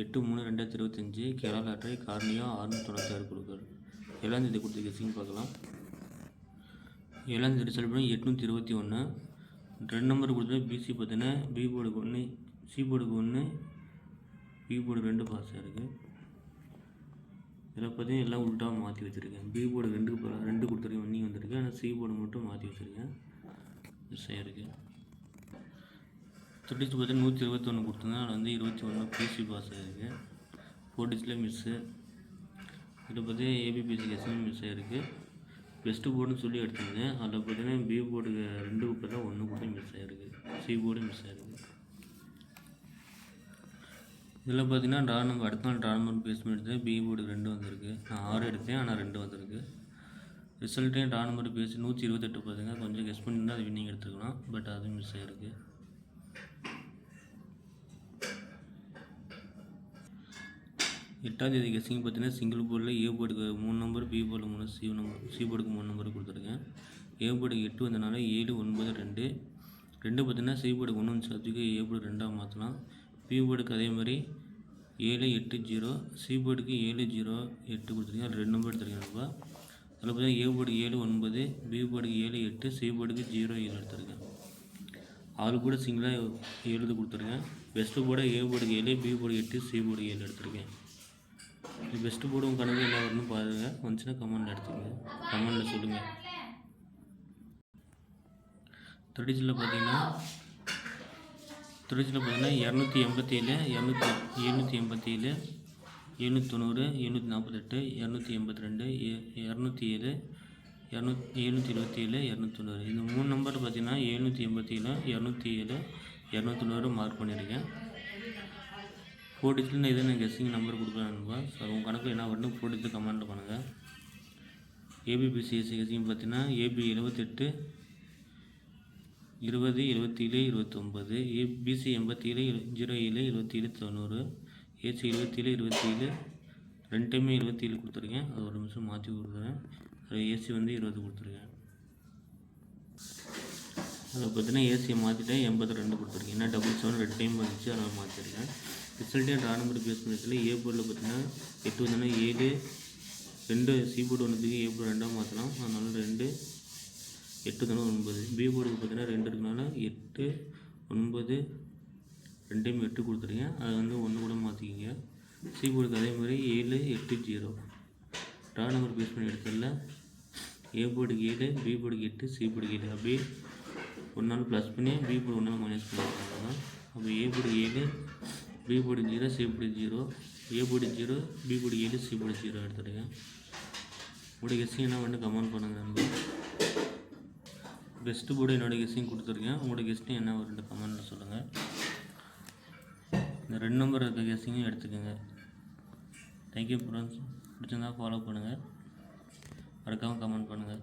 8/3/2025 Kerala lottery cornea 696 குழுக்கள். 7ஆம் தேதி கொடுத்த கெஸ்ஸிங் பார்க்கலாம். 7ஆம் தேதி ரிசல்ட் பண்ணி 821. 2 நம்பர் கொடுத்தது பிசி பார்த்தீங்கன்னா பி போர்டுக்கு 1, சி போர்டுக்கு 1, பி போர்டு 2 பாஸ் ஆகிருக்கு. இதில் பார்த்தீங்கன்னா எல்லாம் உள்டாக மாற்றி வச்சுருக்கேன். பி போர்டு 2 கொடுத்துருக்கேன், 1 வந்திருக்கு. ஆனால் சி போர்டு மட்டும் மாற்றி வச்சுருக்கேன், மிஸ் ஆகிருக்கு. தொட்டிச்சு பார்த்தீங்கன்னா 121 கொடுத்துருந்தேன், அதில் வந்து 21 பிசி பாஸ் ஆகிருக்கு. 4 டிஜிட்டில் மிஸ்ஸு. இதில் பார்த்தீங்கன்னா ஏபிபிசி கெஸ்ஸிங் மிஸ் ஆகிருக்கு. பெஸ்ட்டு போர்டுன்னு சொல்லி எடுத்திருந்தேன், அதில் பார்த்தீங்கன்னா பி போர்டுக்கு 2 கொடுத்தா 1 கூட மிஸ் ஆகிருக்கு. சி போர்டு மிஸ் ஆகிருக்கு. இதில் பார்த்தீங்கன்னா அடுத்த நாள் ட்ரா நம்பர் பேஸ் பண்ணி எடுத்தேன். பி போர்டுக்கு 2 வந்திருக்கு. நான் 6 எடுத்தேன், ஆனால் 2 வந்திருக்கு. ரிசல்ட்டையும் ட்ரா நம்பர் பேசி 128 பார்த்தீங்கன்னா கொஞ்சம் கெஸ் பண்ணியிருந்தால் அது வின்னிங் எடுத்துக்கலாம், பட் அது மிஸ் ஆகிருக்கு. 8ஆம் தேதி கெஸ்ஸிங் பார்த்தீங்கன்னா சிங்கிள் போர்டில் ஏ போர்டுக்கு 3 நம்பர், பி போர்டில் 3, சி போர்டுக்கு 3 நம்பர் கொடுத்துருக்கேன். ஏ போர்டுக்கு 8 வந்தனால 7, 9, 2 பார்த்தீங்கன்னா சி போர்டுக்கு 1 சப்ஜெக்ட் ஏ போர்டு 2ஆக மாற்றலாம். பி போர்டுக்கு அதே மாதிரி 7, 8, 0, சி போர்டுக்கு 7, 0, 8 கொடுத்துருக்கேன். அதில் 2 நம்பர் எடுத்துருக்கேன். இப்போ அதில் பார்த்தீங்கன்னா ஏ போர்டுக்கு 7, 9, பி போர்டுக்கு 7, 8, சி போர்டுக்கு 0, 7 எடுத்துருக்கேன். 6 கூட சிங்கிளாக 7 கொடுத்துருக்கேன். பெஸ்ட்டு போர்டை ஏ போர்டுக்கு 7, பி போர்டு 8, சி போர்டு 7 எடுத்துருக்கேன். இது பெஸ்ட்டு போர்டு உங்கள் கணக்கு என்ன வரணும்னு பாருங்கள். வந்துச்சுன்னா கமெண்டில் எடுத்துக்கோங்க, கமெண்டில் சொல்லுங்கள். த்ரெடிஸில் பார்த்தீங்கன்னா 287, 787, 790, 748, 282, 207, 727, 290. இந்த 3 நம்பர் பார்த்தீங்கன்னா 787, 207, 290 மார்க் பண்ணியிருக்கேன். 4 டிஜிட்டில் எது நான் கெஸ்ஸிங் நம்பர் கொடுக்கலான்னு சார் உங்கள் கணக்கு என்ன வரணும் 4 டிஜிட் கமெண்ட் பண்ணுங்கள். ஏபிபிசிஎஸ்சி கெஸ்ஸிங் பார்த்தீங்கன்னா ஏபி 78, 20, 27, 29, ஏபிசி 87, 07, 27, 90, ஏசி 27, 27, 2 டைமே 27 கொடுத்துருக்கேன். அது ஒரு நிமிஷம் மாற்றி கொடுக்குறேன். அது ஏசி வந்து 20 கொடுத்துருக்கேன். அதில் பார்த்தீங்கன்னா ஏசியை மாற்றிட்டேன், 82 கொடுத்துருக்கேன். ஏன்னா 77 2 டைம் வந்துச்சு, அதனால் மாற்றிருக்கேன். ரிசல்ட்டே ட்ரா நம்பர் பேஸ் பண்ணதில் ஏ போர்டில் பார்த்தீங்கன்னா 8 வந்தோன்னா 7, 2 சி போர்டு ஒன்றுக்கு ஏ போர்டு 2ஆக மாற்றலாம். அதனால 2, 8 தானே 9. பி போர்டுக்கு பார்த்தீங்கன்னா 2 இருக்கனால 8, 9, 2 டைம் 8 கொடுத்துருக்கேன். அது வந்து 1 கூட மாற்றிக்கிங்க. சி போர்டுக்கு அதே மாதிரி 7, 8, 0. ட்ரா நம்பர் பேஸ் பண்ணி எடுத்ததில் ஏ போர்டுக்கு 7, பி போர்டுக்கு 8, சி போர்டுக்கு 7 அப்படியே 1 நாள் ப்ளஸ் பண்ணி பி போர்டு 1 நாள் மைனஸ் பண்ணியிருக்காங்க. அப்போ A board 7, B board 0, C board 0, A board 0, B board 7, C board 0 எடுத்துருக்கேன். உங்களுடைய கெஸ்ஸிங் என்ன வந்து கமெண்ட் பண்ணுங்கள் நண்பர். பெஸ்ட்டு போர்டு என்னோடய கெஸ்ஸிங் கொடுத்துருக்கேன். உங்களோட கெஸ்டிங் என்ன வருது கமெண்ட்டில் சொல்லுங்கள். இந்த 2 நம்பர் இருக்க கெஸ்ஸிங்கும் எடுத்துக்கோங்க. Thank you friends. பிடிச்சிருந்தா ஃபாலோ பண்ணுங்கள், மறக்காமல் கமெண்ட் பண்ணுங்கள்.